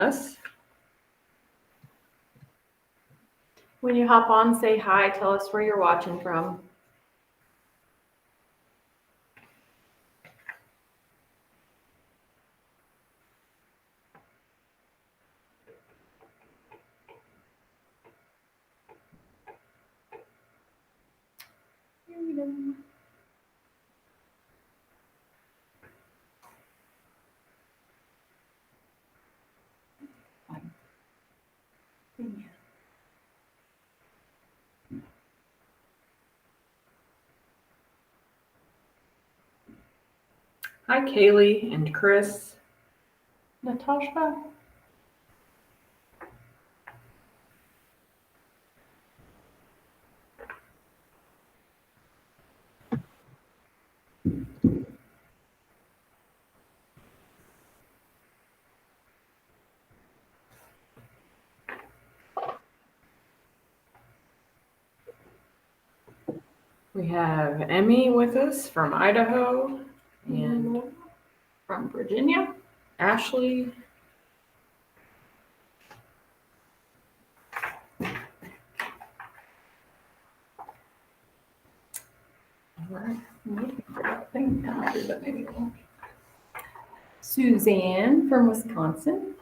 us. When you hop on, say hi. Tell us where you're watching from. Here we go. Hi, Kaylee and Chris. Natasha. We have Emmy with us from Idaho, and from Virginia, Ashley. Suzanne from Wisconsin.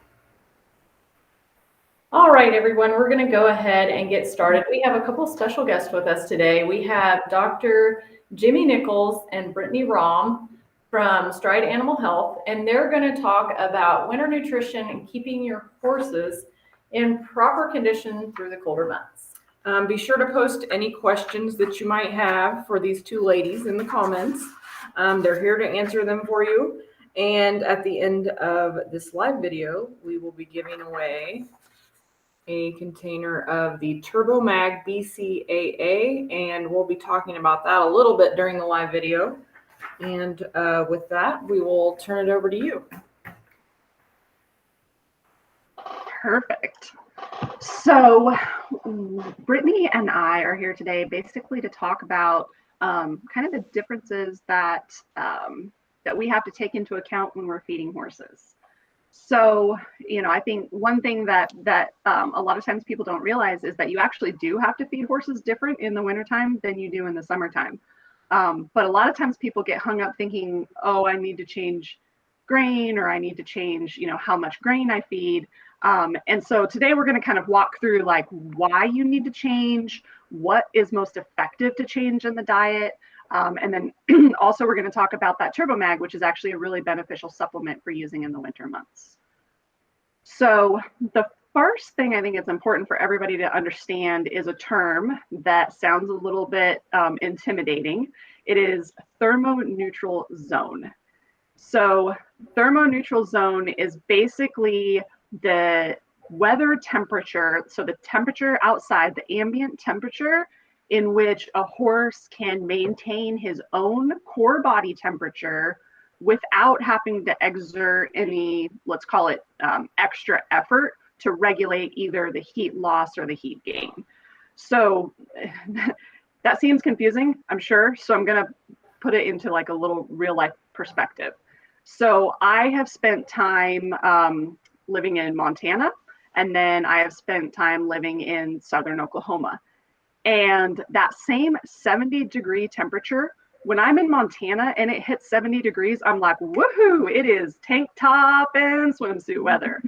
All right, everyone, we're going to go ahead and get started. We have a couple special guests with us today. We have Dr. Jimmy Nichols and Brittany Rahm from Stride Animal Health, and they're going to talk about winter nutrition and keeping your horses in proper condition through the colder months. Be sure to post any questions that you might have for these two ladies in the comments. They're here to answer them for you. And at the end of this live video, we will be giving away a container of the TurboMag BCAA, and we'll be talking about that a little bit during the live video. And with that, we will turn it over to you. Perfect. So Brittany and I are here today basically to talk about kind of the differences that we have to take into account when we're feeding horses. So, I think one thing that a lot of times people don't realize is that you actually do have to feed horses different in the wintertime than you do in the summertime. But a lot of times people get hung up thinking, oh, I need to change grain, or I need to change, how much grain I feed. And so today we're going to kind of walk through like why you need to change, what is most effective to change in the diet. And then also we're going to talk about that TurboMag, which is actually a really beneficial supplement for using in the winter months. So the first thing I think it's important for everybody to understand is a term that sounds a little bit intimidating. It is thermoneutral zone. So thermoneutral zone is basically the weather temperature, so the temperature outside, the ambient temperature in which a horse can maintain his own core body temperature without having to exert any, let's call it extra effort to regulate either the heat loss or the heat gain. So that seems confusing, I'm sure. So I'm going to put it into like a little real life perspective. So I have spent time living in Montana, and then I have spent time living in southern Oklahoma. And that same 70-degree temperature, when I'm in Montana and it hits 70 degrees, I'm like, woohoo, it is tank top and swimsuit weather.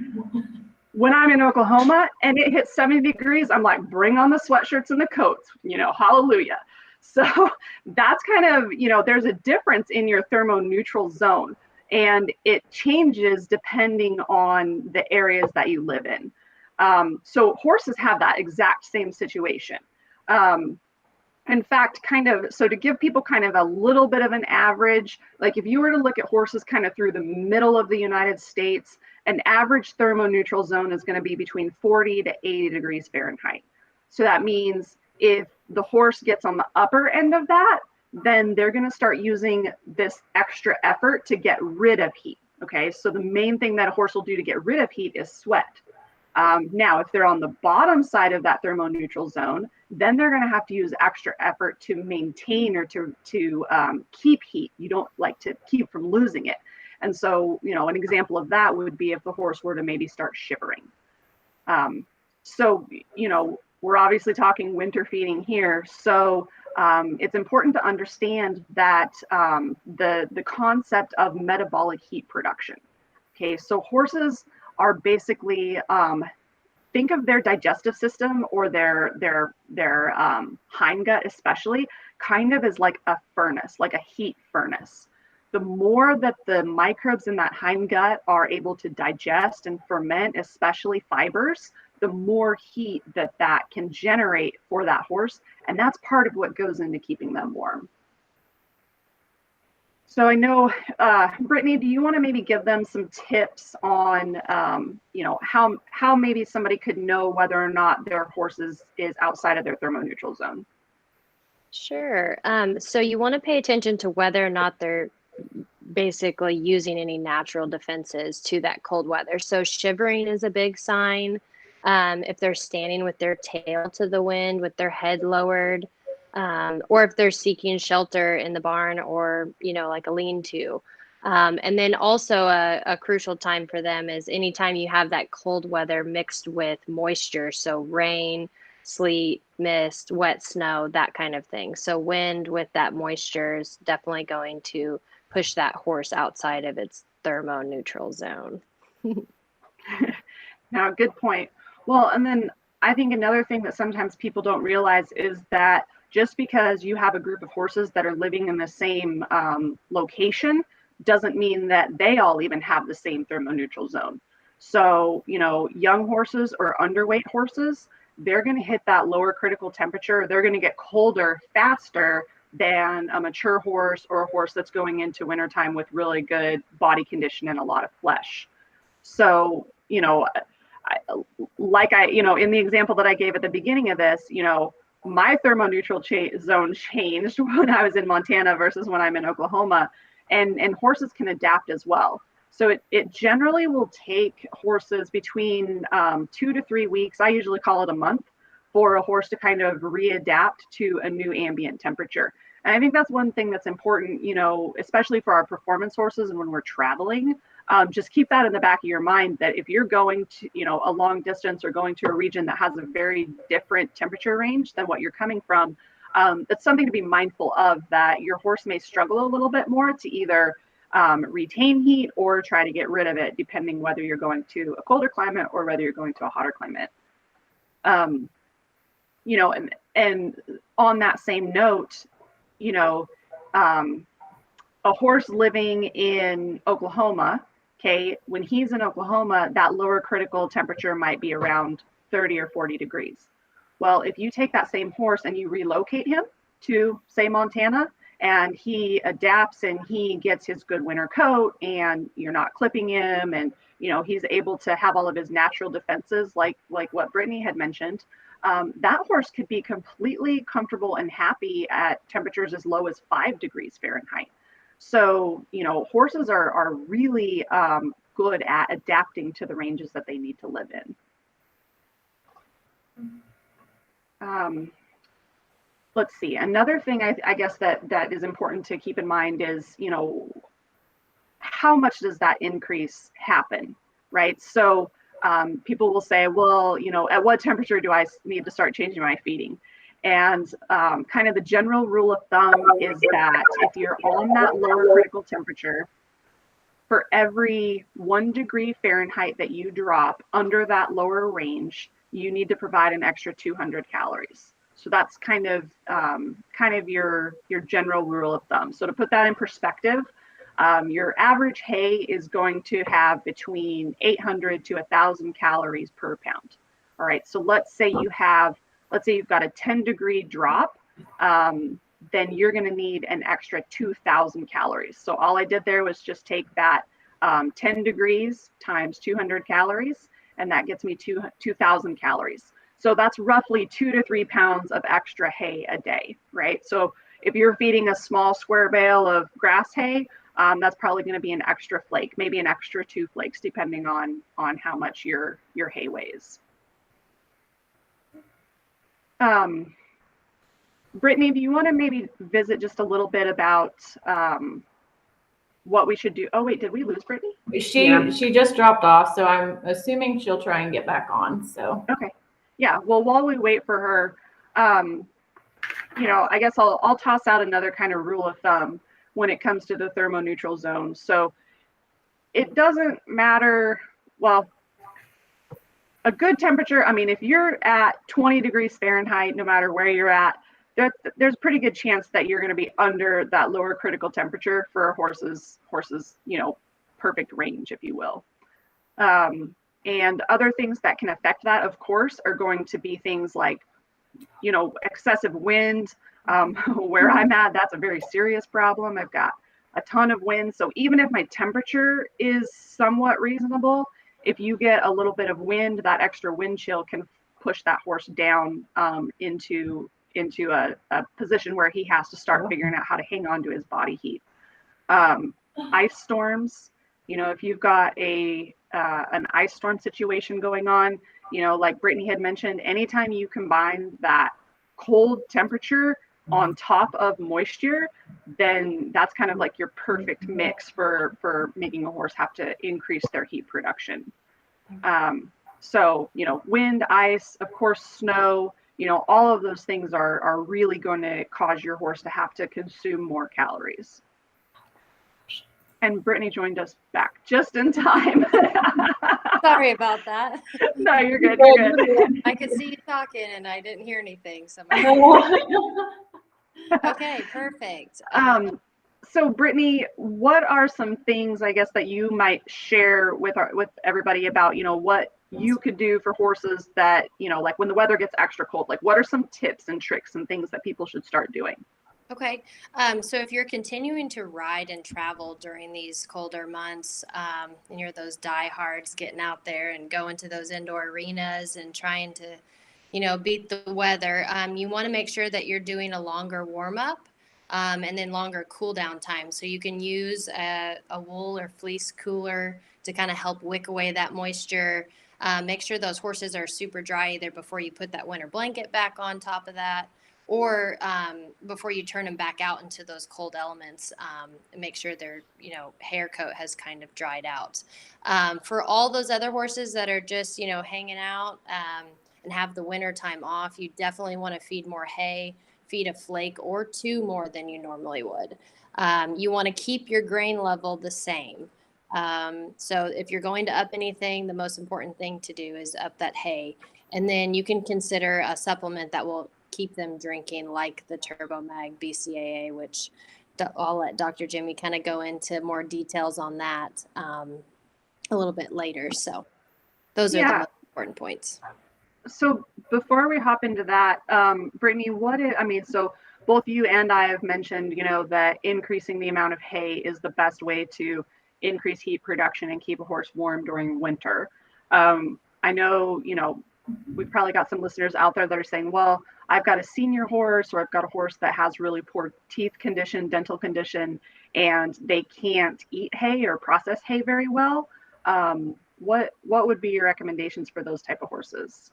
When I'm in Oklahoma and it hits 70 degrees, I'm like, bring on the sweatshirts and the coats, hallelujah. So that's kind of, there's a difference in your thermoneutral zone, and it changes depending on the areas that you live in. So horses have that exact same situation. In fact, so to give people kind of a little bit of an average, like if you were to look at horses kind of through the middle of the United States, an average thermoneutral zone is going to be between 40 to 80 degrees Fahrenheit. So that means if the horse gets on the upper end of that, then they're going to start using this extra effort to get rid of heat. Okay, so the main thing that a horse will do to get rid of heat is sweat. Now, if they're on the bottom side of that thermoneutral zone, then they're going to have to use extra effort to maintain or to keep heat. You don't like to keep from losing it. And so, an example of that would be if the horse were to maybe start shivering. So, we're obviously talking winter feeding here. So it's important to understand that the concept of metabolic heat production. Okay, so horses are basically, think of their digestive system or their hindgut especially, kind of as like a furnace, like a heat furnace. The more that the microbes in that hindgut are able to digest and ferment, especially fibers, the more heat that can generate for that horse. And that's part of what goes into keeping them warm. So I know, Brittany, do you want to maybe give them some tips on, how maybe somebody could know whether or not their horse is outside of their thermoneutral zone? Sure. So you want to pay attention to whether or not they're basically using any natural defenses to that cold weather. So shivering is a big sign. If they're standing with their tail to the wind, with their head lowered, or if they're seeking shelter in the barn or, like a lean-to. And then also a crucial time for them is anytime you have that cold weather mixed with moisture. So rain, sleet, mist, wet snow, that kind of thing. So wind with that moisture is definitely going to push that horse outside of its thermoneutral zone. Now, good point. Well, and then I think another thing that sometimes people don't realize is that just because you have a group of horses that are living in the same location doesn't mean that they all even have the same thermoneutral zone. So, young horses or underweight horses, they're going to hit that lower critical temperature. They're going to get colder faster than a mature horse or a horse that's going into wintertime with really good body condition and a lot of flesh. So, in the example that I gave at the beginning of this, my thermoneutral zone changed when I was in Montana versus when I'm in Oklahoma, and horses can adapt as well. So it generally will take horses between 2 to 3 weeks. I usually call it a month for a horse to kind of readapt to a new ambient temperature. And I think that's one thing that's important, especially for our performance horses and when we're traveling. Just keep that in the back of your mind that if you're going to, a long distance or going to a region that has a very different temperature range than what you're coming from, that's something to be mindful of, that your horse may struggle a little bit more to either retain heat or try to get rid of it, depending whether you're going to a colder climate or whether you're going to a hotter climate. And on that same note, a horse living in Oklahoma, okay, when he's in Oklahoma, that lower critical temperature might be around 30 or 40 degrees. Well, if you take that same horse and you relocate him to, say, Montana, and he adapts and he gets his good winter coat and you're not clipping him, and he's able to have all of his natural defenses like what Brittany had mentioned, that horse could be completely comfortable and happy at temperatures as low as 5 degrees Fahrenheit. So, horses are really good at adapting to the ranges that they need to live in. Let's see. Another thing I guess that is important to keep in mind is, how much does that increase happen, right? So people will say, well, at what temperature do I need to start changing my feeding? And kind of the general rule of thumb is that if you're on that lower critical temperature, for every 1 degree Fahrenheit that you drop under that lower range, you need to provide an extra 200 calories. So that's kind of your general rule of thumb. So to put that in perspective, your average hay is going to have between 800 to 1,000 calories per pound. All right. So let's say you've got a 10-degree drop, then you're going to need an extra 2,000 calories. So all I did there was just take that 10 degrees times 200 calories, and that gets me 2,000 calories. So that's roughly 2 to 3 pounds of extra hay a day, right? So if you're feeding a small square bale of grass hay, that's probably going to be an extra flake, maybe an extra 2 flakes, depending on how much your hay weighs. Brittany, do you want to maybe visit just a little bit about what we should do. Oh wait, did we lose Brittany? She just dropped off, so I'm assuming she'll try and get back on. So Okay. Yeah. Well, while we wait for her, I guess I'll toss out another kind of rule of thumb when it comes to the thermoneutral zone. So it doesn't matter. Well, a good temperature. I mean, if you're at 20 degrees Fahrenheit, no matter where you're at, there's a pretty good chance that you're going to be under that lower critical temperature for a horse's perfect range, if you will. And other things that can affect that, of course, are going to be things like, excessive wind. Where I'm at, that's a very serious problem. I've got a ton of wind. So even if my temperature is somewhat reasonable, if you get a little bit of wind, that extra wind chill can push that horse down into a position where he has to start figuring out how to hang on to his body heat. Ice storms, if you've got an ice storm situation going on, like Brittany had mentioned, anytime you combine that cold temperature on top of moisture, then that's kind of like your perfect mix for making a horse have to increase their heat production. So, wind, ice, of course, snow, all of those things are really going to cause your horse to have to consume more calories. And Brittany joined us back just in time. Sorry about that. No, you're good. You're good. I could see you talking and I didn't hear anything. So okay, perfect. So Brittany, what are some things, I guess, that you might share with everybody about, what you could do for horses that, like when the weather gets extra cold, like what are some tips and tricks and things that people should start doing? Okay. So if you're continuing to ride and travel during these colder months, and you're those diehards getting out there and going to those indoor arenas and trying to, beat the weather, you want to make sure that you're doing a longer warm up, and then longer cool down time. So you can use a wool or fleece cooler to kind of help wick away that moisture. Make sure those horses are super dry either before you put that winter blanket back on top of that, or before you turn them back out into those cold elements, make sure their hair coat has kind of dried out. For all those other horses that are just hanging out and have the winter time off, you definitely want to feed more hay, feed a flake or two more than you normally would. You want to keep your grain level the same. So if you're going to up anything, the most important thing to do is up that hay. And then you can consider a supplement that will keep them drinking, like the TurboMag BCAA, which I'll let Dr. Jimmy kind of go into more details on that a little bit later. So those are the most important points. So before we hop into that, Brittany, so both you and I have mentioned, that increasing the amount of hay is the best way to increase heat production and keep a horse warm during winter. I know, we've probably got some listeners out there that are saying, well, I've got a senior horse, or I've got a horse that has really poor teeth condition, dental condition, and they can't eat hay or process hay very well. What would be your recommendations for those type of horses?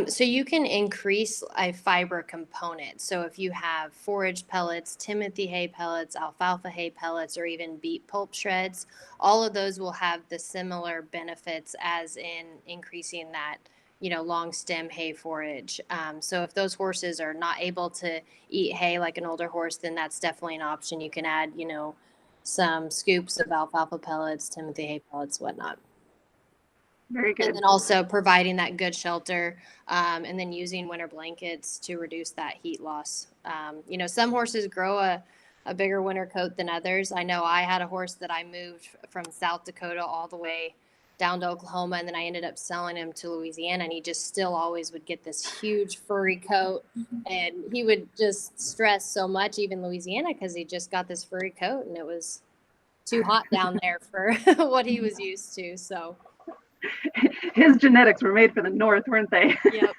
So you can increase a fiber component. So if you have forage pellets, Timothy hay pellets, alfalfa hay pellets, or even beet pulp shreds, all of those will have the similar benefits as in increasing that, long stem hay forage. So if those horses are not able to eat hay like an older horse, then that's definitely an option. You can add, some scoops of alfalfa pellets, Timothy hay pellets, whatnot. Very good. And then also providing that good shelter, and then using winter blankets to reduce that heat loss. Some horses grow a bigger winter coat than others. I know I had a horse that I moved from South Dakota all the way down to Oklahoma, and then I ended up selling him to Louisiana, and he just still always would get this huge furry coat, and he would just stress so much, even Louisiana, because he just got this furry coat, and it was too hot down there for what he was used to. So his genetics were made for the North, weren't they? Yep.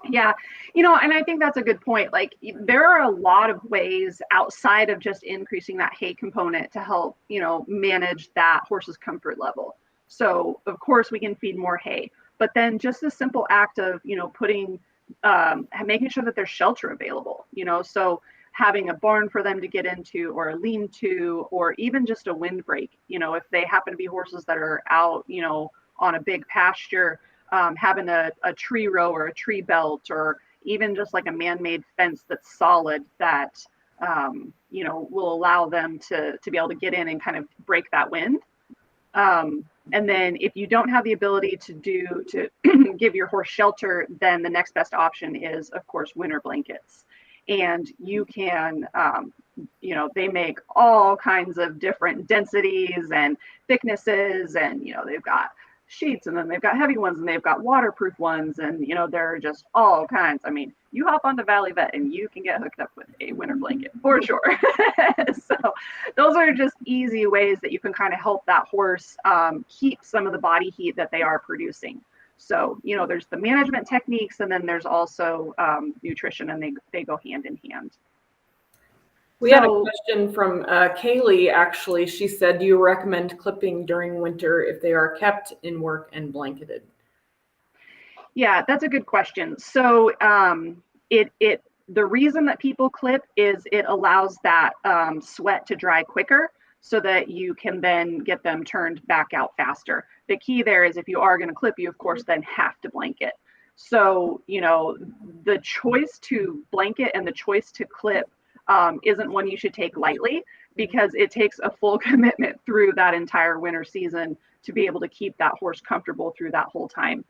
Yeah, and I think that's a good point. Like, there are a lot of ways outside of just increasing that hay component to help, manage that horse's comfort level. So of course we can feed more hay, but then just the simple act of, putting, making sure that there's shelter available, so having a barn for them to get into, or a lean-to, or even just a windbreak. If they happen to be horses that are out, on a big pasture, having a tree row or a tree belt, or even just like a man-made fence that's solid that, will allow them to be able to get in and kind of break that wind. And then if you don't have the ability to give your horse shelter, then the next best option is, of course, winter blankets. And you can, they make all kinds of different densities and thicknesses, and, they've got sheets, and then they've got heavy ones, and they've got waterproof ones, and, there are just all kinds. I mean, you hop onto Valley Vet and you can get hooked up with a winter blanket for sure. So those are just easy ways that you can kind of help that horse keep some of the body heat that they are producing. So, there's the management techniques, and then there's also nutrition, and they go hand in hand. We had a question from Kaylee, actually. She said, do you recommend clipping during winter if they are kept in work and blanketed? Yeah, that's a good question. So the reason that people clip is it allows that sweat to dry quicker, so that you can then get them turned back out faster. The key there is, if you are going to clip, you of course then have to blanket. So, the choice to blanket and the choice to clip isn't one you should take lightly, because it takes a full commitment through that entire winter season to be able to keep that horse comfortable through that whole time.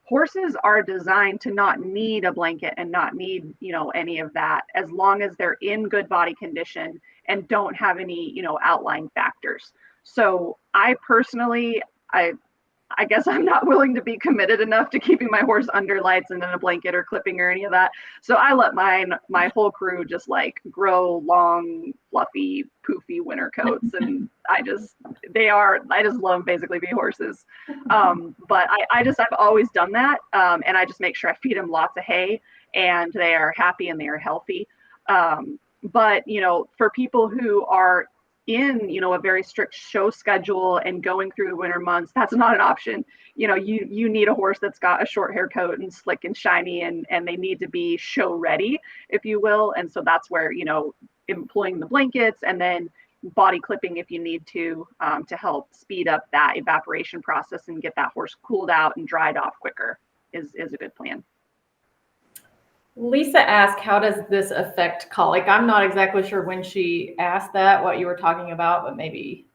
Horses are designed to not need a blanket and not need, any of that, as long as they're in good body condition and don't have any, outlying factors. So I personally, I guess I'm not willing to be committed enough to keeping my horse under lights and in a blanket or clipping or any of that. So I let my whole crew just like grow long, fluffy, poofy winter coats. And I just love them basically be horses. But I've always done that. And I just make sure I feed them lots of hay, and they are happy and they are healthy. But, for people who are in, a very strict show schedule and going through the winter months, that's not an option. You need a horse that's got a short hair coat and slick and shiny, and they need to be show ready, if you will. And so that's where, employing the blankets and then body clipping, if you need to help speed up that evaporation process and get that horse cooled out and dried off quicker is a good plan. Lisa asked, how does this affect colic? I'm not exactly sure when she asked that, what you were talking about, but maybe.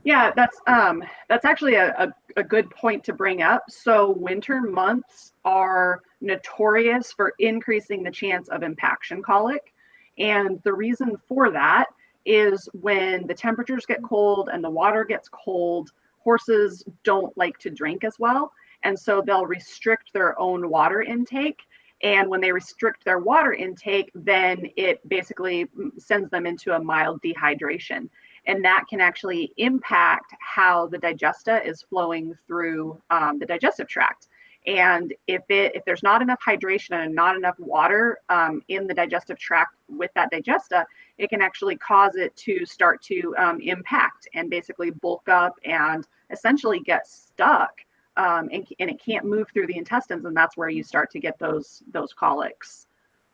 Yeah, that's actually a good point to bring up. So winter months are notorious for increasing the chance of impaction colic. And the reason for that is when the temperatures get cold and the water gets cold, horses don't like to drink as well. And so they'll restrict their own water intake. And when they restrict their water intake, then it basically sends them into a mild dehydration. And that can actually impact how the digesta is flowing through the digestive tract. And if there's not enough hydration and not enough water in the digestive tract with that digesta, it can actually cause it to start to impact and basically bulk up and essentially get stuck. And it can't move through the intestines, and that's where you start to get those colics.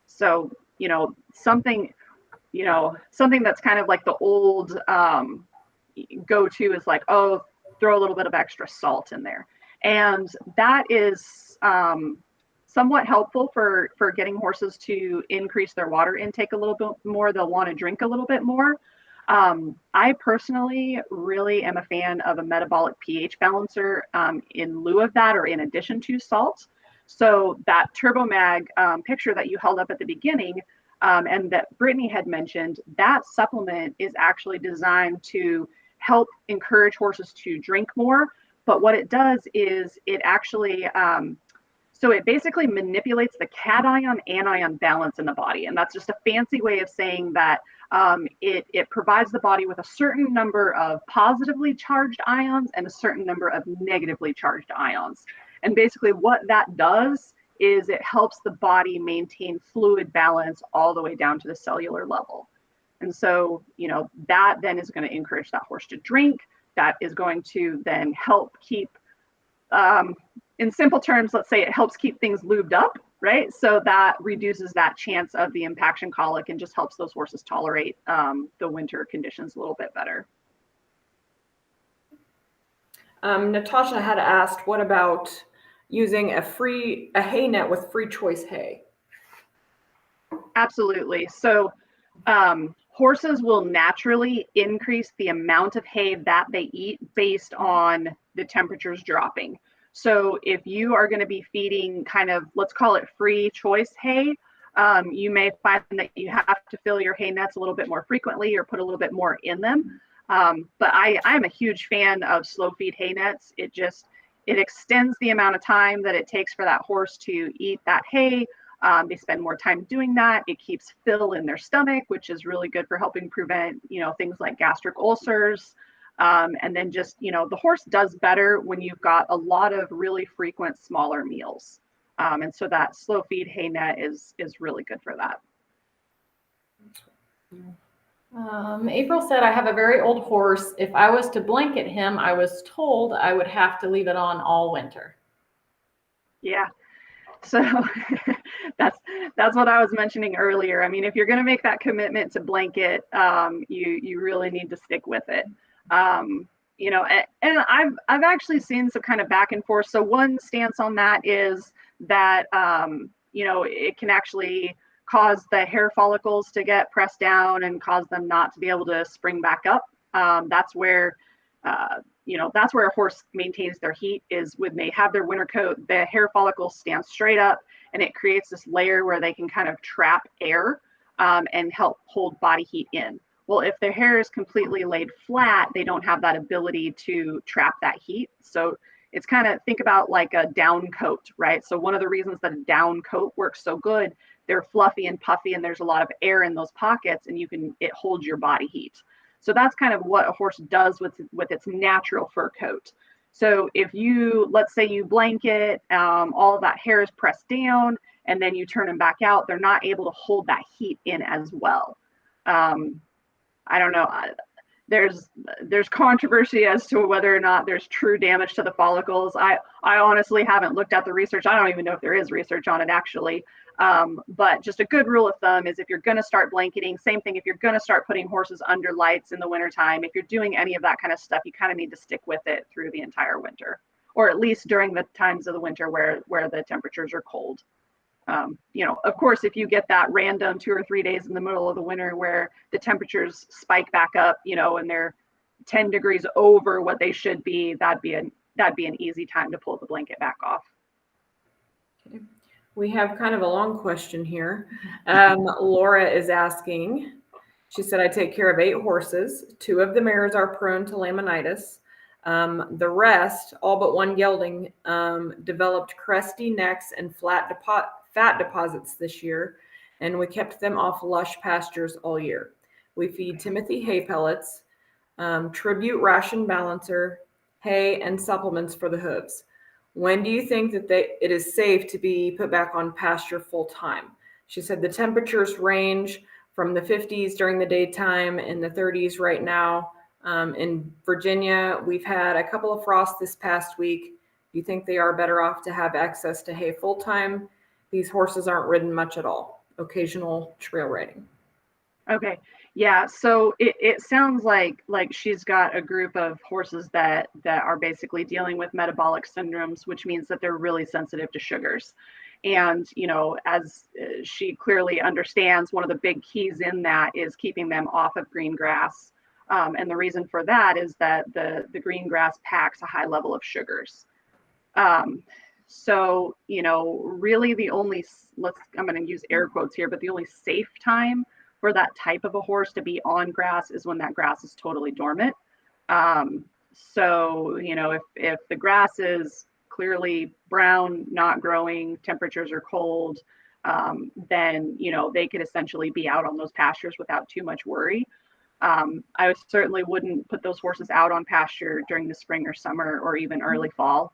So, something that's kind of like the old go-to is like, oh, throw a little bit of extra salt in there. And that is somewhat helpful for getting horses to increase their water intake a little bit more. They'll want to drink a little bit more. I personally really am a fan of a metabolic pH balancer in lieu of that, or in addition to salt. So that TurboMag picture that you held up at the beginning and that Brittany had mentioned, that supplement is actually designed to help encourage horses to drink more. But what it does is it actually, so it basically manipulates the cation anion balance in the body. And that's just a fancy way of saying that it provides the body with a certain number of positively charged ions and a certain number of negatively charged ions. And basically what that does is it helps the body maintain fluid balance all the way down to the cellular level. And so, that then is going to encourage that horse to drink. That is going to then help keep, in simple terms, let's say it helps keep things lubed up right? So that reduces that chance of the impaction colic and just helps those horses tolerate the winter conditions a little bit better. Natasha had asked, what about using a hay net with free choice hay? Absolutely. So horses will naturally increase the amount of hay that they eat based on the temperatures dropping. So if you are going to be feeding kind of, let's call it free choice hay, you may find that you have to fill your hay nets a little bit more frequently or put a little bit more in them. But I'm a huge fan of slow feed hay nets. It extends the amount of time that it takes for that horse to eat that hay. They spend more time doing that. It keeps fill in their stomach, which is really good for helping prevent, things like gastric ulcers. And then just, the horse does better when you've got a lot of really frequent smaller meals. And so that slow feed hay net is really good for that. April said, I have a very old horse. If I was to blanket him, I was told I would have to leave it on all winter. Yeah. So that's what I was mentioning earlier. I mean, if you're going to make that commitment to blanket, you really need to stick with it. And I've actually seen some kind of back and forth. So one stance on that is that it can actually cause the hair follicles to get pressed down and cause them not to be able to spring back up. That's where that's where a horse maintains their heat, is when they have their winter coat, the hair follicles stand straight up and it creates this layer where they can kind of trap air and help hold body heat in. Well, if their hair is completely laid flat, they don't have that ability to trap that heat. So it's kind of, think about like a down coat, right? So one of the reasons that a down coat works so good, they're fluffy and puffy and there's a lot of air in those pockets and it holds your body heat. So that's kind of what a horse does with its natural fur coat. So if let's say you blanket, all of that hair is pressed down and then you turn them back out, they're not able to hold that heat in as well. I don't know. There's controversy as to whether or not there's true damage to the follicles. I honestly haven't looked at the research. I don't even know if there is research on it actually. But just a good rule of thumb is if you're going to start blanketing, same thing, if you're going to start putting horses under lights in the wintertime, if you're doing any of that kind of stuff, you kind of need to stick with it through the entire winter, or at least during the times of the winter where the temperatures are cold. Of course, if you get that random 2 or 3 days in the middle of the winter where the temperatures spike back up, and they're 10 degrees over what they should be, that'd be an easy time to pull the blanket back off. Okay. We have kind of a long question here. Laura is asking, she said, I take care of 8 horses. 2 of the mares are prone to laminitis. The rest, all but one gelding, developed crusty necks and fat deposits this year, and we kept them off lush pastures all year. We feed Timothy hay pellets, tribute ration balancer, hay, and supplements for the hooves. When do you think that it is safe to be put back on pasture full time? She said the temperatures range from the 50s during the daytime and the 30s right now. In Virginia, we've had a couple of frosts this past week. Do you think they are better off to have access to hay full time? These horses aren't ridden much at all, occasional trail riding. Okay. Yeah. So it sounds like she's got a group of horses that are basically dealing with metabolic syndromes, which means that they're really sensitive to sugars. And, as she clearly understands, one of the big keys in that is keeping them off of green grass. And the reason for that is that the green grass packs a high level of sugars. So, really the only, I'm going to use air quotes here, but the only safe time for that type of a horse to be on grass is when that grass is totally dormant. So, if the grass is clearly brown, not growing, temperatures are cold, then, they could essentially be out on those pastures without too much worry. I certainly wouldn't put those horses out on pasture during the spring or summer or even early fall.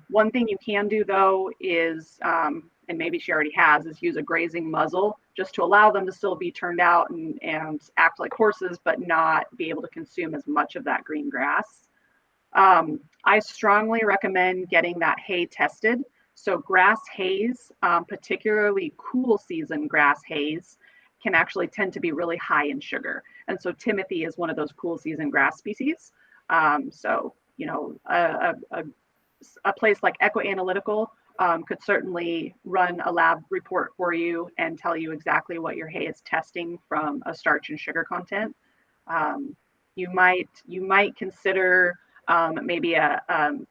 One thing you can do though is, and maybe she already has, is use a grazing muzzle just to allow them to still be turned out and act like horses, but not be able to consume as much of that green grass. I strongly recommend getting that hay tested. So grass hays, particularly cool season grass hays, can actually tend to be really high in sugar. And so Timothy is one of those cool season grass species. So, you know, a place like Ecoanalytical could certainly run a lab report for you and tell you exactly what your hay is testing from a starch and sugar content. You might consider maybe a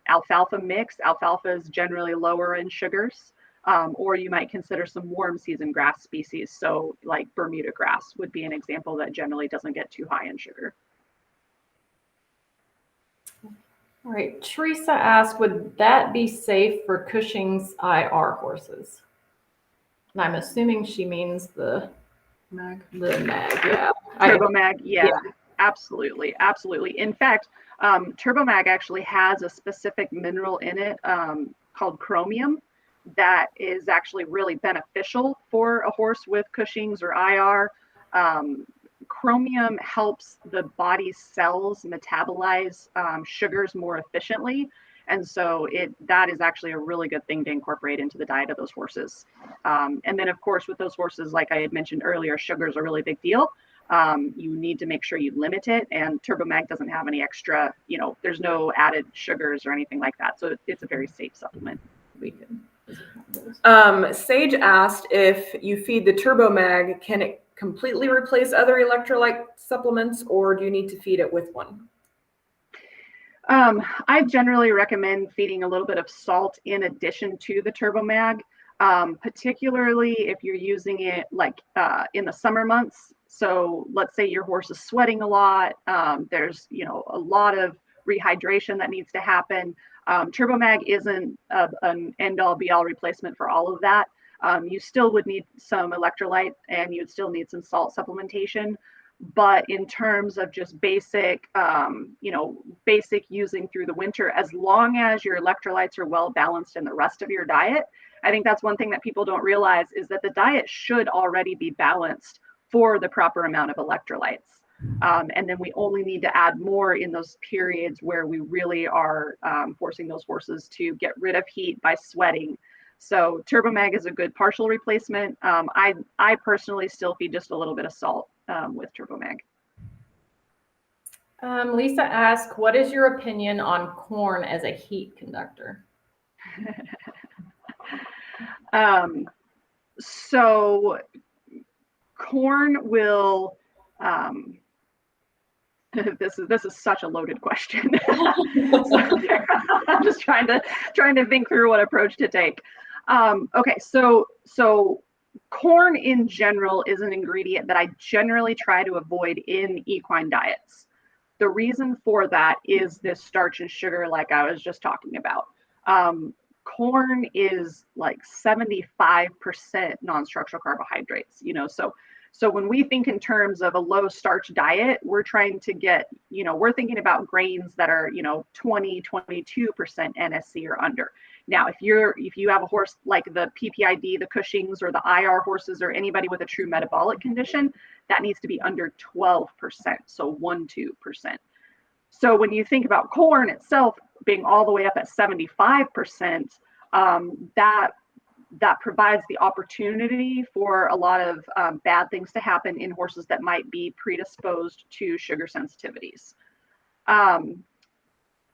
alfalfa mix. Alfalfa is generally lower in sugars, or you might consider some warm season grass species. So like Bermuda grass would be an example that generally doesn't get too high in sugar. All right, Teresa asked, would that be safe for Cushing's IR horses? And I'm assuming she means the Mag. mag, yeah. TurboMag, yeah, absolutely, absolutely. In fact, TurboMag actually has a specific mineral in it called chromium that is actually really beneficial for a horse with Cushing's or IR. Chromium helps the body's cells metabolize sugars more efficiently. And so that is actually a really good thing to incorporate into the diet of those horses. And then of course, with those horses, like I had mentioned earlier, sugars are a really big deal. You need to make sure you limit it, and TurboMag doesn't have any extra, you know, there's no added sugars or anything like that. So it's a very safe supplement. We can. Sage asked if you feed the TurboMag, can it completely replace other electrolyte supplements, or do you need to feed it with one? I generally recommend feeding a little bit of salt in addition to the TurboMag, particularly if you're using it like in the summer months. So let's say your horse is sweating a lot. There's, you know, a lot of rehydration that needs to happen. TurboMag isn't an end-all be-all replacement for all of that. You still would need some electrolyte and you'd still need some salt supplementation. But in terms of just basic, you know, basic using through the winter, as long as your electrolytes are well balanced in the rest of your diet, I think that's one thing that people don't realize is that the diet should already be balanced for the proper amount of electrolytes. And then we only need to add more in those periods where we really are forcing those horses to get rid of heat by sweating. So TurboMag is a good partial replacement. I personally still feed just a little bit of salt with TurboMag. Lisa asked, what is your opinion on corn as a heat conductor? So corn will, this is such a loaded question. So I'm just trying to think through what approach to take. Okay, so corn in general is an ingredient that I generally try to avoid in equine diets. The reason for that is this starch and sugar, like I was just talking about. Corn is like 75% non-structural carbohydrates, you know, so when we think in terms of a low starch diet, we're trying to get, you know, we're thinking about grains that are, you know, 22% NSC or under. Now, if you have a horse like the PPID, the Cushing's, or the IR horses, or anybody with a true metabolic condition, that needs to be under 12%, so 12%. So when you think about corn itself being all the way up at 75%, that provides the opportunity for a lot of bad things to happen in horses that might be predisposed to sugar sensitivities.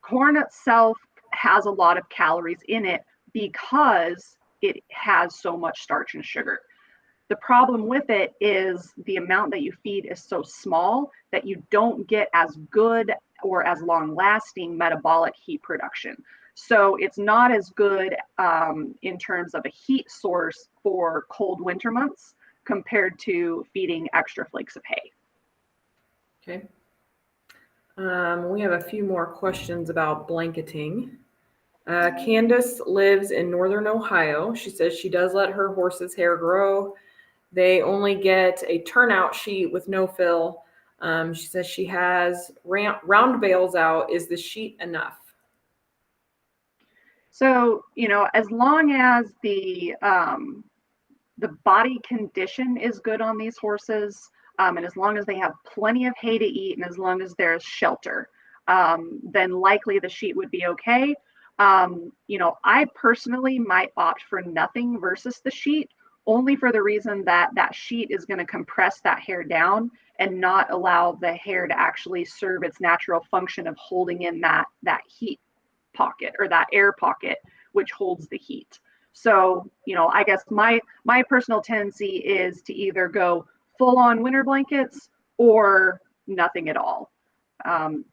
Corn itself has a lot of calories in it because it has so much starch and sugar. The problem with it is the amount that you feed is so small that you don't get as good or as long-lasting metabolic heat production. So it's not as good in terms of a heat source for cold winter months compared to feeding extra flakes of hay. Okay. We have a few more questions about blanketing. Candace lives in Northern Ohio. She says she does let her horse's hair grow. They only get a turnout sheet with no fill. She says she has round bales out. Is the sheet enough? So, you know, as long as the body condition is good on these horses, and as long as they have plenty of hay to eat, and as long as there's shelter, then likely the sheet would be okay. I personally might opt for nothing versus the sheet, only for the reason that that sheet is going to compress that hair down and not allow the hair to actually serve its natural function of holding in that heat pocket or that air pocket, which holds the heat. So, I guess my personal tendency is to either go full on winter blankets or nothing at all.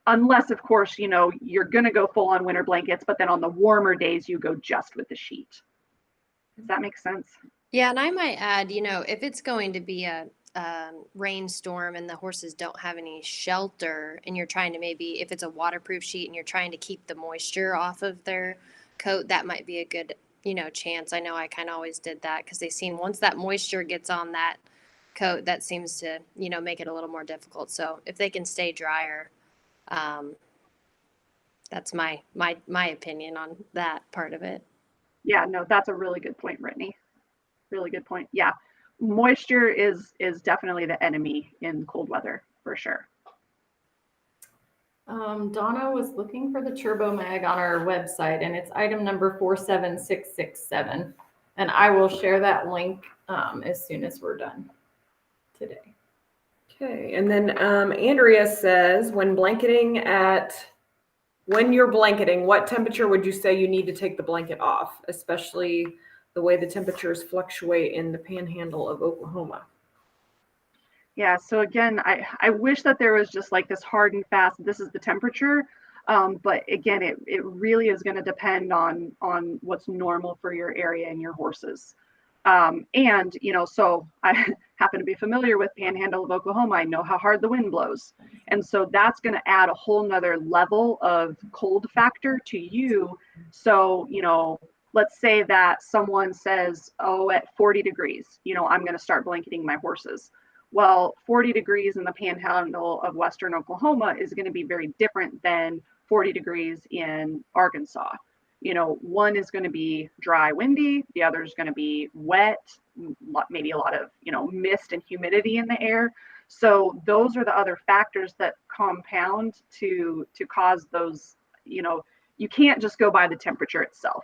Unless, of course, you're going to go full on winter blankets, but then on the warmer days, you go just with the sheet. Does that make sense? Yeah, and I might add, if it's going to be a rainstorm and the horses don't have any shelter, and you're trying to maybe, if it's a waterproof sheet and you're trying to keep the moisture off of their coat, that might be a good, chance. I know I kind of always did that because they seem once that moisture gets on that coat, that seems to, make it a little more difficult. So if they can stay drier, um, that's my opinion on that part of it. Yeah, no, that's a really good point, Brittany. Really good point. Yeah, moisture is definitely the enemy in cold weather for sure. Donna was looking for the TurboMag on our website, and it's item number 47667. And I will share that link as soon as we're done today. Okay, and then Andrea says, when you're blanketing, what temperature would you say you need to take the blanket off, especially the way the temperatures fluctuate in the panhandle of Oklahoma? Yeah, so again, I wish that there was just like this hard and fast, this is the temperature. But again, it really is going to depend on what's normal for your area and your horses. And, so I happen to be familiar with Panhandle of Oklahoma. I know how hard the wind blows. And so that's going to add a whole nother level of cold factor to you. So, let's say that someone says, oh, at 40 degrees, I'm going to start blanketing my horses. Well, 40 degrees in the Panhandle of Western Oklahoma is going to be very different than 40 degrees in Arkansas. One is going to be dry, windy. The other is going to be wet, maybe a lot of, mist and humidity in the air. So those are the other factors that compound to cause those, you can't just go by the temperature itself.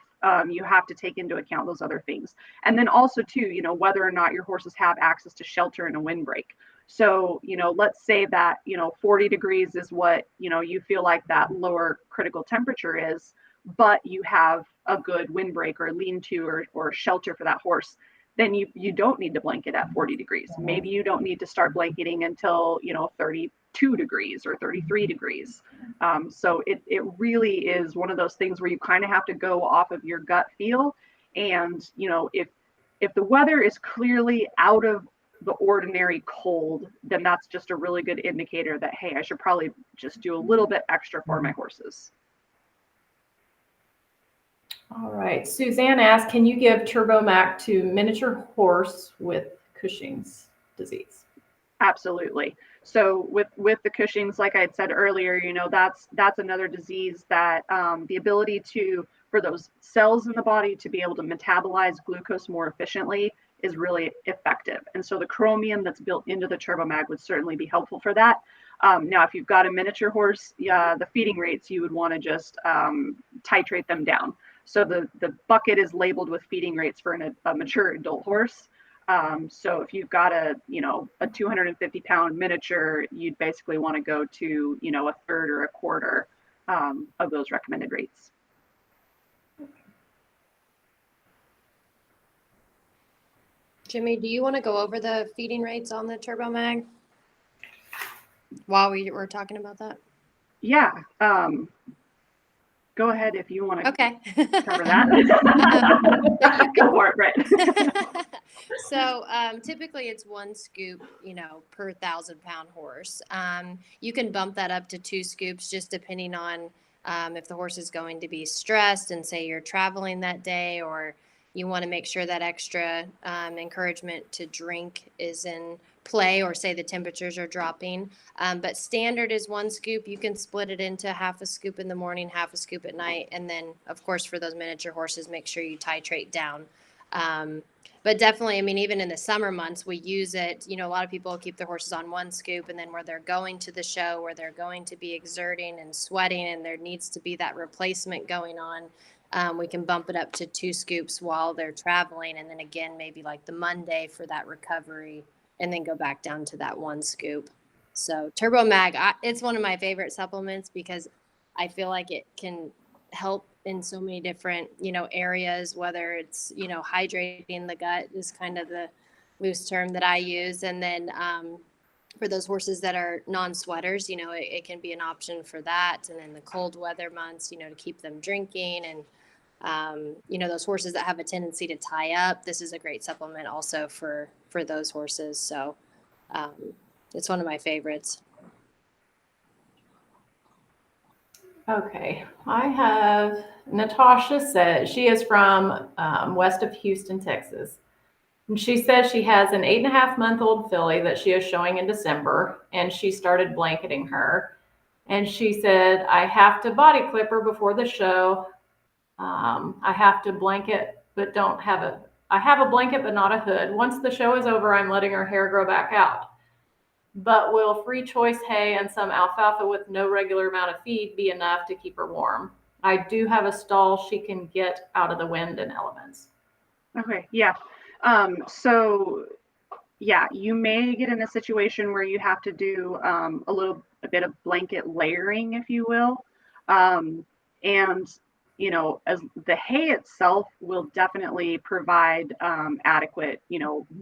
You have to take into account those other things. And then also too, whether or not your horses have access to shelter and a windbreak. So, let's say that, 40 degrees is what, you feel like that lower critical temperature is, but you have a good windbreak or lean-to or shelter for that horse, then you don't need to blanket at 40 degrees. Maybe you don't need to start blanketing until, 32 degrees or 33 degrees. So it really is one of those things where you kind of have to go off of your gut feel. And, if the weather is clearly out of the ordinary cold, then that's just a really good indicator that, hey, I should probably just do a little bit extra for my horses. All right. Suzanne asked, can you give TurboMag to miniature horse with Cushing's disease? Absolutely. So with the Cushing's, like I had said earlier, that's another disease that the ability for those cells in the body to be able to metabolize glucose more efficiently is really effective. And so the chromium that's built into the TurboMag would certainly be helpful for that. Now, if you've got a miniature horse, the feeding rates, you would want to just titrate them down. So the bucket is labeled with feeding rates for a mature adult horse. So if you've got a 250-pound miniature, you'd basically want to go to, a third or a quarter of those recommended rates. Jimmy, do you want to go over the feeding rates on the TurboMag while we were talking about that? Yeah. Go ahead if you want to cover that. Go for it, Britt. So typically it's 1 scoop, per 1,000-pound horse. You can bump that up to 2 scoops just depending on if the horse is going to be stressed and say you're traveling that day, or you want to make sure that extra encouragement to drink is in play, or say the temperatures are dropping. But standard is 1 scoop. You can split it into half a scoop in the morning, half a scoop at night. And then, of course, for those miniature horses, make sure you titrate down But definitely, I mean, even in the summer months, we use it. You know, a lot of people keep their horses on one scoop, and then where they're going to the show, where they're going to be exerting and sweating, and there needs to be that replacement going on, we can bump it up to 2 scoops while they're traveling, and then again, maybe like the Monday for that recovery, and then go back down to that 1 scoop. So TurboMag, it's one of my favorite supplements because I feel like it can help in so many different, areas, whether it's, hydrating the gut is kind of the loose term that I use. And then for those horses that are non-sweaters, it can be an option for that. And then the cold weather months, to keep them drinking. And, those horses that have a tendency to tie up, this is a great supplement also for those horses. So um, it's one of my favorites. Okay, I have Natasha said she is from west of Houston, Texas. And she says she has an 8.5-month-old filly that she is showing in December, and she started blanketing her. And she said, I have to body clip her before the show. I have to blanket, but I have a blanket, but not a hood. Once the show is over, I'm letting her hair grow back out. But will free choice hay and some alfalfa with no regular amount of feed be enough to keep her warm? I do have a stall she can get out of the wind and elements. Okay, yeah. So yeah, you may get in a situation where you have to do a bit of blanket layering, if you will. And as the hay itself will definitely provide adequate,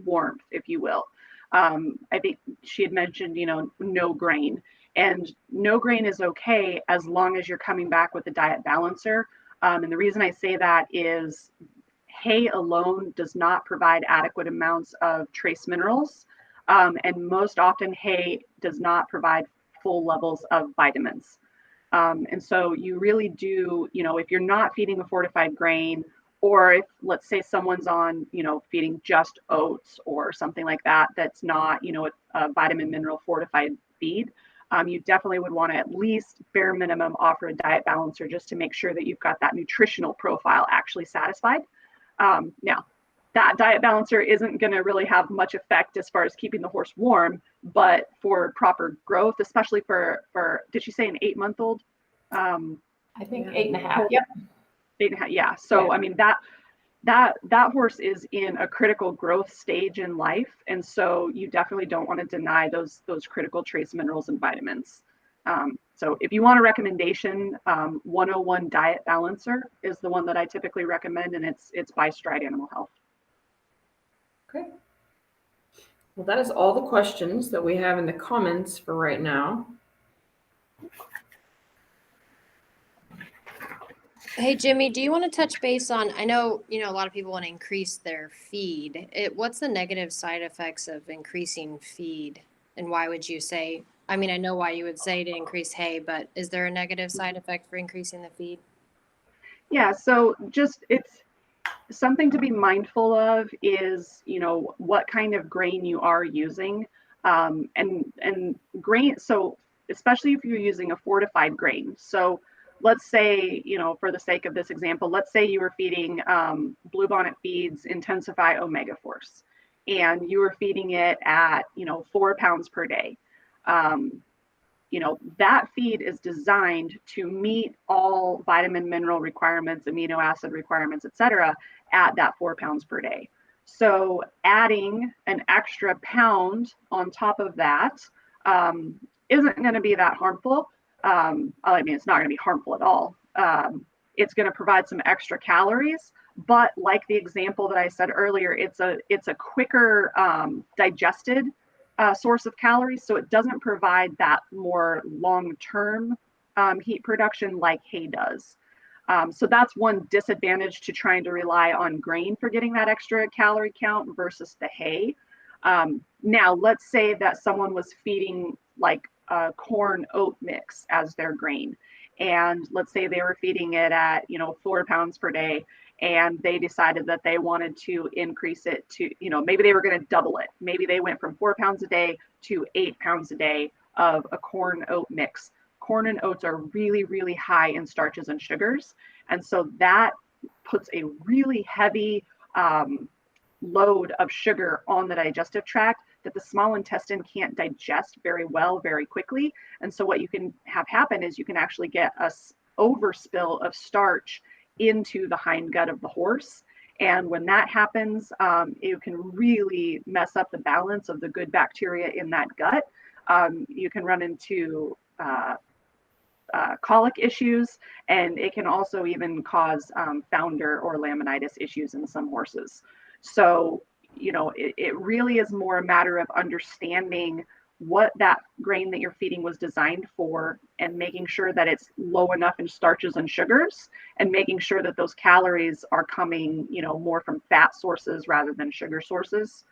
warmth, if you will. I think she had mentioned, no grain, and no grain is okay as long as you're coming back with a diet balancer. And the reason I say that is hay alone does not provide adequate amounts of trace minerals. And most often hay does not provide full levels of vitamins. And so you really do, if you're not feeding a fortified grain, or if, let's say, someone's on, feeding just oats or something like that, that's not, a vitamin mineral fortified feed, you definitely would want to at least bare minimum offer a diet balancer just to make sure that you've got that nutritional profile actually satisfied. Now, that diet balancer isn't going to really have much effect as far as keeping the horse warm, but for proper growth, especially for did she say an 8-month-old? I think 8.5. Yep. 8.5. Yeah. So, Yeah. I mean, that horse is in a critical growth stage in life. And so you definitely don't want to deny those critical trace minerals and vitamins. So if you want a recommendation, 101 Diet Balancer is the one that I typically recommend, and it's by Stride Animal Health. Okay. Well, that is all the questions that we have in the comments for right now. Hey, Jimmy, do you want to touch base on, I know, a lot of people want to increase their feed. What's the negative side effects of increasing feed? And why would you say, I mean, I know why you would say to increase hay, but is there a negative side effect for increasing the feed? Yeah, so just it's something to be mindful of is, what kind of grain you are using. And grain, so especially if you're using a fortified grain. So let's say, for the sake of this example, let's say you were feeding Bluebonnet Feeds Intensify Omega Force, and you were feeding it at, 4 pounds per day. That feed is designed to meet all vitamin, mineral requirements, amino acid requirements, et cetera, at that 4 pounds per day. So adding an extra pound on top of that isn't going to be that harmful. I mean, it's not going to be harmful at all. It's going to provide some extra calories, but like the example that I said earlier, it's a quicker digested source of calories, so it doesn't provide that more long-term heat production like hay does. So that's one disadvantage to trying to rely on grain for getting that extra calorie count versus the hay. Now, let's say that someone was feeding like a corn oat mix as their grain, and let's say they were feeding it at 4 pounds per day, and they decided that they wanted to increase it to, maybe they were going to double it. Maybe they went from 4 pounds a day to 8 pounds a day of a corn oat mix. Corn and oats are really, really high in starches and sugars. And so that puts a really heavy load of sugar on the digestive tract that the small intestine can't digest very well, very quickly. And so what you can have happen is you can actually get a overspill of starch into the hind gut of the horse. And when that happens, it can really mess up the balance of the good bacteria in that gut. You can run into colic issues, and it can also even cause founder or laminitis issues in some horses. So, it really is more a matter of understanding what that grain that you're feeding was designed for, and making sure that it's low enough in starches and sugars, and making sure that those calories are coming, more from fat sources rather than sugar sources,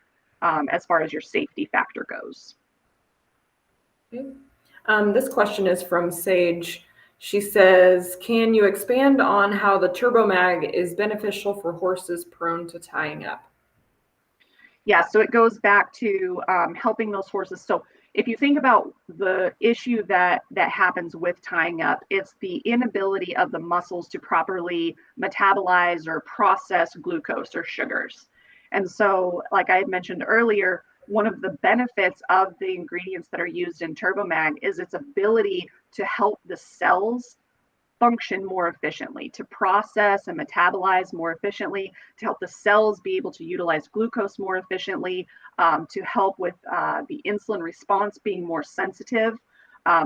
as far as your safety factor goes. Okay. This question is from Sage. She says, can you expand on how the TurboMag is beneficial for horses prone to tying up? Yeah, so it goes back to helping those horses. So if you think about the issue that happens with tying up, it's the inability of the muscles to properly metabolize or process glucose or sugars. And so, like I had mentioned earlier, one of the benefits of the ingredients that are used in TurboMag is its ability to help the cells function more efficiently, to process and metabolize more efficiently, to help the cells be able to utilize glucose more efficiently, to help with the insulin response being more sensitive.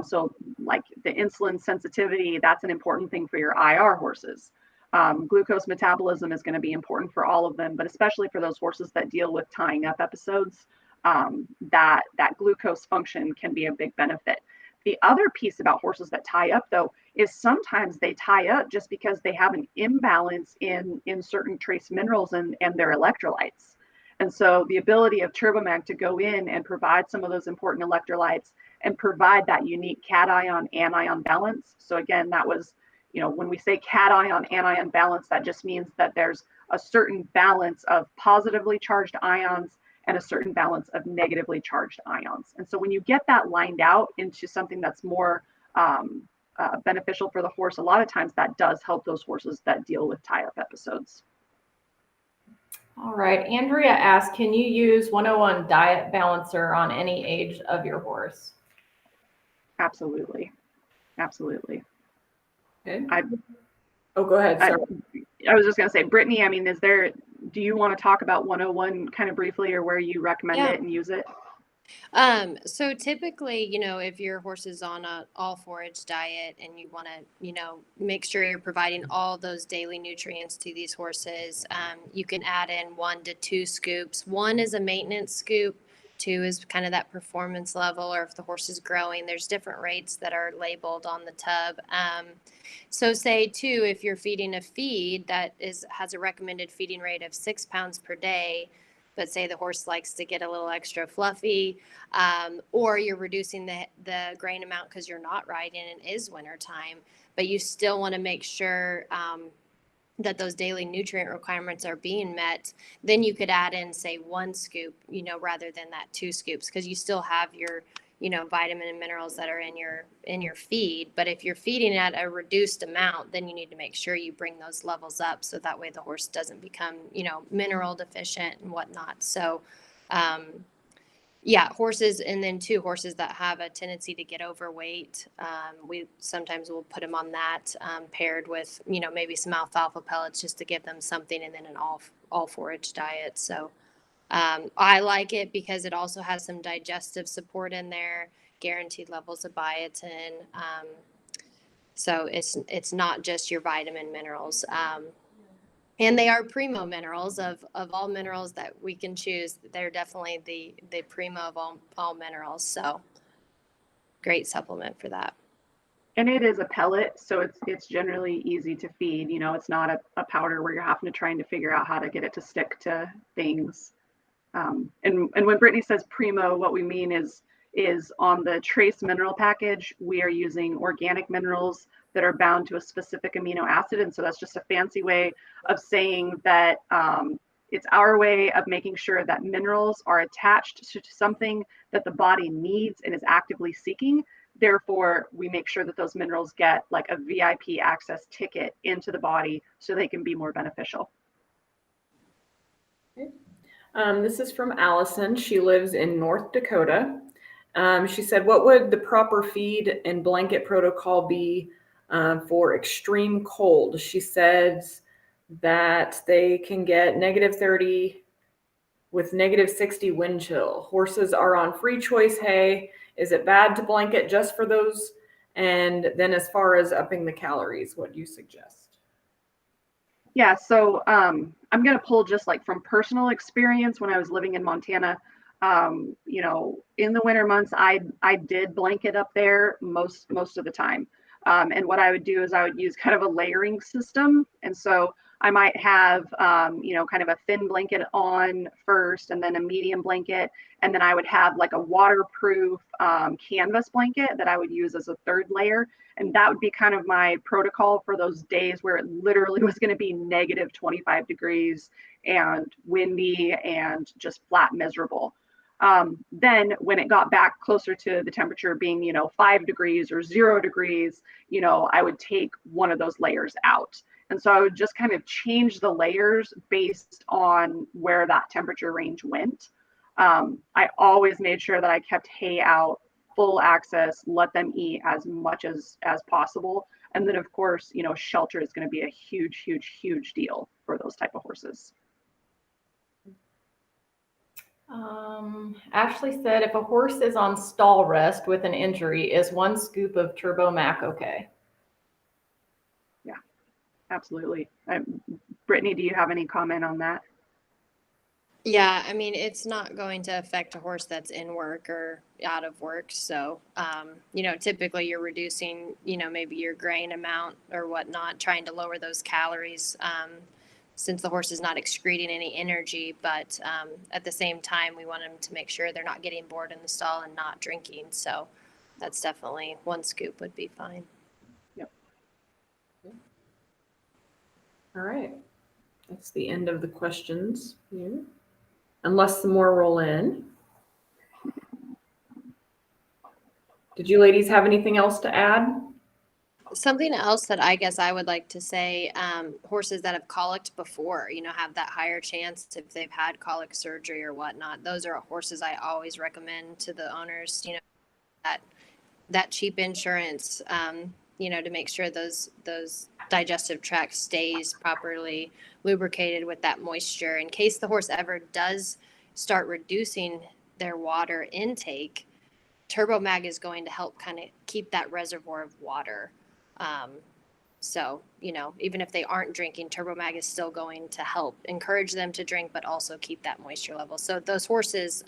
So like the insulin sensitivity, that's an important thing for your IR horses. Glucose metabolism is going to be important for all of them, but especially for those horses that deal with tying up episodes, that glucose function can be a big benefit. The other piece about horses that tie up, though, is sometimes they tie up just because they have an imbalance in certain trace minerals and their electrolytes. And so the ability of TurboMag to go in and provide some of those important electrolytes and provide that unique cation anion balance. So again, that was, when we say cation anion balance, that just means that there's a certain balance of positively charged ions and a certain balance of negatively charged ions. And so when you get that lined out into something that's more beneficial for the horse, a lot of times that does help those horses that deal with tie-up episodes. All right. Andrea asked, can you use 101 Diet Balancer on any age of your horse? Absolutely. Absolutely. Okay. Go ahead. Sorry. I was just going to say, Brittany, I mean, do you want to talk about 101 kind of briefly, or where you recommend it and use it? So typically, if your horse is on a all forage diet and you want to, make sure you're providing all those daily nutrients to these horses, you can add in 1 to 2 scoops. 1 is a maintenance scoop. 2 is kind of that performance level, or if the horse is growing, there's different rates that are labeled on the tub. So say 2, if you're feeding a feed that has a recommended feeding rate of 6 pounds per day, but say the horse likes to get a little extra fluffy, or you're reducing the grain amount because you're not riding and it is wintertime, but you still want to make sure that those daily nutrient requirements are being met, then you could add in, say, 1 scoop, rather than that 2 scoops, because you still have your, vitamin and minerals that are in your feed. But if you're feeding at a reduced amount, then you need to make sure you bring those levels up, so that way the horse doesn't become, mineral deficient and whatnot. So, yeah, horses, and then 2 horses that have a tendency to get overweight, we sometimes will put them on that, paired with, maybe some alfalfa pellets just to give them something, and then an all forage diet. So I like it because it also has some digestive support in there, guaranteed levels of biotin. So it's not just your vitamin minerals. And they are primo minerals of all minerals that we can choose. They're definitely the primo of all minerals. So great supplement for that. And it is a pellet, so it's generally easy to feed. It's not a powder where you're having to trying to figure out how to get it to stick to things. And when Brittany says primo, what we mean is on the trace mineral package, we are using organic minerals that are bound to a specific amino acid. And so that's just a fancy way of saying that it's our way of making sure that minerals are attached to something that the body needs and is actively seeking. Therefore, we make sure that those minerals get like a VIP access ticket into the body so they can be more beneficial. This is from Allison. She lives in North Dakota. She said, what would the proper feed and blanket protocol be for extreme cold? She says that they can get -30 with -60 wind chill. Horses are on free choice hay. Is it bad to blanket just for those? And then as far as upping the calories, what do you suggest? Yeah, so I'm going to pull just like from personal experience when I was living in Montana. In the winter months, I did blanket up there most of the time. And what I would do is I would use kind of a layering system. And so I might have, kind of a thin blanket on first and then a medium blanket. And then I would have like a waterproof canvas blanket that I would use as a third layer. And that would be kind of my protocol for those days where it literally was going to be -25 degrees and windy and just flat miserable. Then when it got back closer to the temperature being, 5 degrees or 0 degrees, I would take one of those layers out. And so I would just kind of change the layers based on where that temperature range went. I always made sure that I kept hay out, full access, let them eat as much as possible. And then of course, shelter is going to be a huge, huge, huge deal for those type of horses. Ashley said, if a horse is on stall rest with an injury, is 1 scoop of TurboMag okay? Yeah, absolutely. Brittany, do you have any comment on that? Yeah, I mean, it's not going to affect a horse that's in work or out of work. So, typically you're reducing, maybe your grain amount or whatnot, trying to lower those calories since the horse is not excreting any energy. But at the same time, we want them to make sure they're not getting bored in the stall and not drinking. So that's definitely 1 scoop would be fine. Yep. All right. That's the end of the questions here. Unless some more roll in. Did you ladies have anything else to add? Something else that I guess I would like to say, horses that have colicked before, have that higher chance if they've had colic surgery or whatnot. Those are horses I always recommend to the owners, that cheap insurance, to make sure those digestive tract stays properly lubricated with that moisture. In case the horse ever does start reducing their water intake, TurboMag is going to help kind of keep that reservoir of water. So, even if they aren't drinking, TurboMag is still going to help encourage them to drink, but also keep that moisture level. So those horses,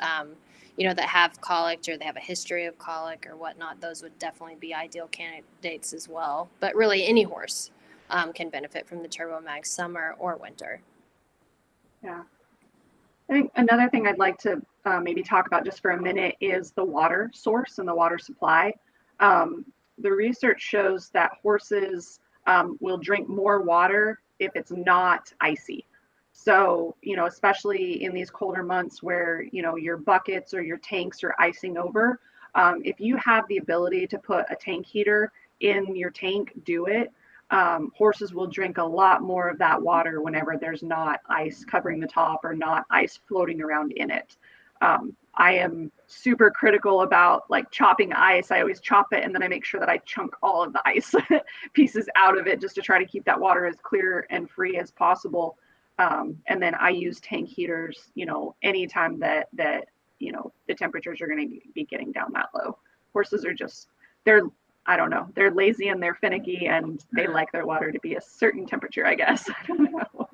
that have colic or they have a history of colic or whatnot, those would definitely be ideal candidates as well. But really any horse can benefit from the TurboMag summer or winter. Yeah. I think another thing I'd like to maybe talk about just for a minute is the water source and the water supply. The research shows that horses will drink more water if it's not icy. So, especially in these colder months where, your buckets or your tanks are icing over, if you have the ability to put a tank heater in your tank, do it. Horses will drink a lot more of that water whenever there's not ice covering the top or not ice floating around in it. I am super critical about like chopping ice. I always chop it and then I make sure that I chunk all of the ice pieces out of it just to try to keep that water as clear and free as possible. And then I use tank heaters, anytime that the temperatures are going to be getting down that low. Horses are I don't know, they're lazy and they're finicky and they like their water to be a certain temperature, I guess. I don't know.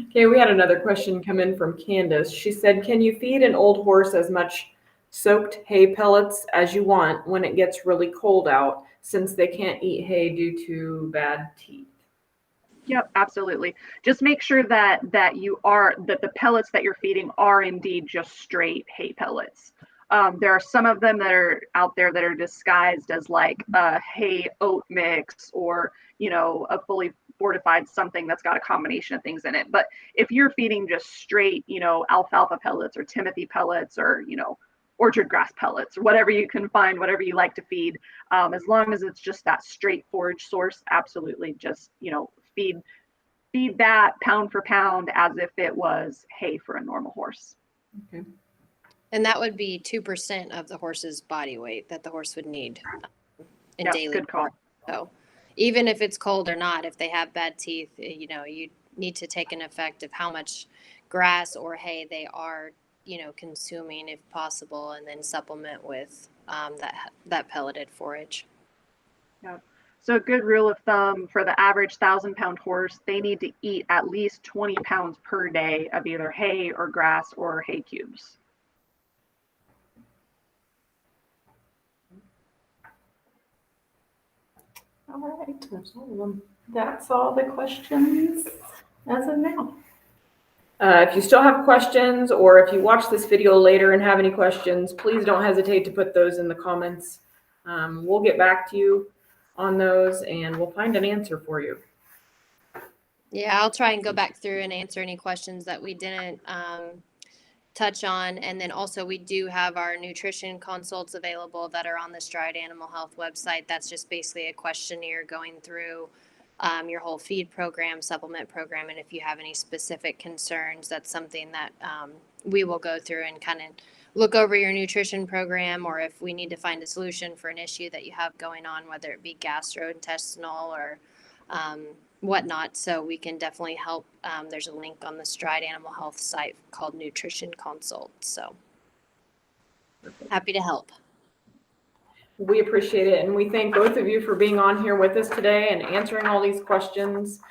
Okay, we had another question come in from Candace. She said, can you feed an old horse as much soaked hay pellets as you want when it gets really cold out, since they can't eat hay due to bad teeth? Yep, absolutely. Just make sure that the pellets that you're feeding are indeed just straight hay pellets. There are some of them that are out there that are disguised as like a hay oat mix or, a fully fortified something that's got a combination of things in it. But if you're feeding just straight, alfalfa pellets or Timothy pellets or, orchard grass pellets or whatever you can find, whatever you like to feed, as long as it's just that straight forage source, absolutely just, feed feed that pound for pound as if it was hay for a normal horse. Okay. And that would be 2% of the horse's body weight that the horse would need in Yep, daily. good call. So even if it's cold or not, if they have bad teeth, you need to take an effect of how much grass or hay they are, consuming if possible, and then supplement with that pelleted forage. Yep. So a good rule of thumb for the average 1,000-pound horse, they need to eat at least 20 pounds per day of either hay or grass or hay cubes. All right. That's all of them. That's all the questions as of now. If you still have questions, or if you watch this video later and have any questions, please don't hesitate to put those in the comments. We'll get back to you on those, and we'll find an answer for you. Yeah, I'll try and go back through and answer any questions that we didn't touch on. And then also we do have our nutrition consults available that are on the Stride Animal Health website. That's just basically a questionnaire going through your whole feed program, supplement program. And if you have any specific concerns, that's something that we will go through and kind of look over your nutrition program, or if we need to find a solution for an issue that you have going on, whether it be gastrointestinal or whatnot. So we can definitely help. There's a link on the Stride Animal Health site called Nutrition Consult. So happy to help. We appreciate it, and we thank both of you for being on here with us today and answering all these questions.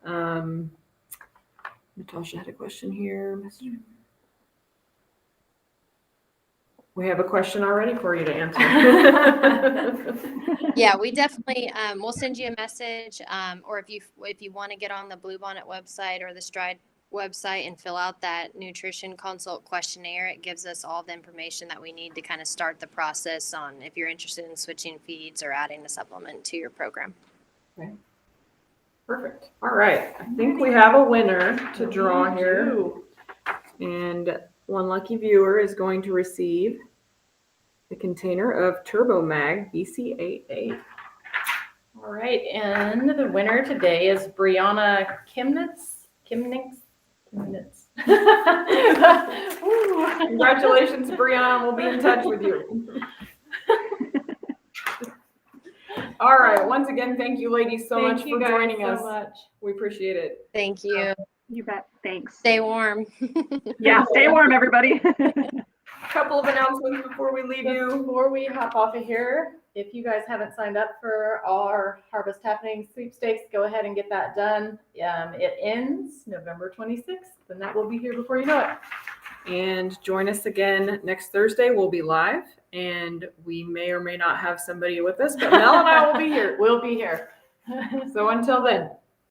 Natasha had a question here. We have a question already for you to answer. Yeah, we definitely we'll send you a message, or if you want to get on the Bluebonnet website or the Stride website and fill out that nutrition consult questionnaire, it gives us all the information that we need to kind of start the process on if you're interested in switching feeds or adding a supplement to your program. Okay. Perfect. All right. I think we have a winner to draw here. And one lucky viewer is going to receive the container of TurboMag BC88. All right, and the winner today is Brianna Kimnitz. Congratulations, Brianna. We'll be in touch with you. All right. Once again, thank you, ladies, so much for joining us. We appreciate it. Thank you. You bet. Thanks. Stay warm. Yeah, stay warm, everybody. Couple of announcements before we leave you. Before we hop off of here, if you guys haven't signed up for our Harvest Happening sweepstakes, go ahead and get that done. It ends November 26th, and that will be here before you know it. And join us again next Thursday. We'll be live, and we may or may not have somebody with us, but Mel and I will be here. We'll be here. So until then.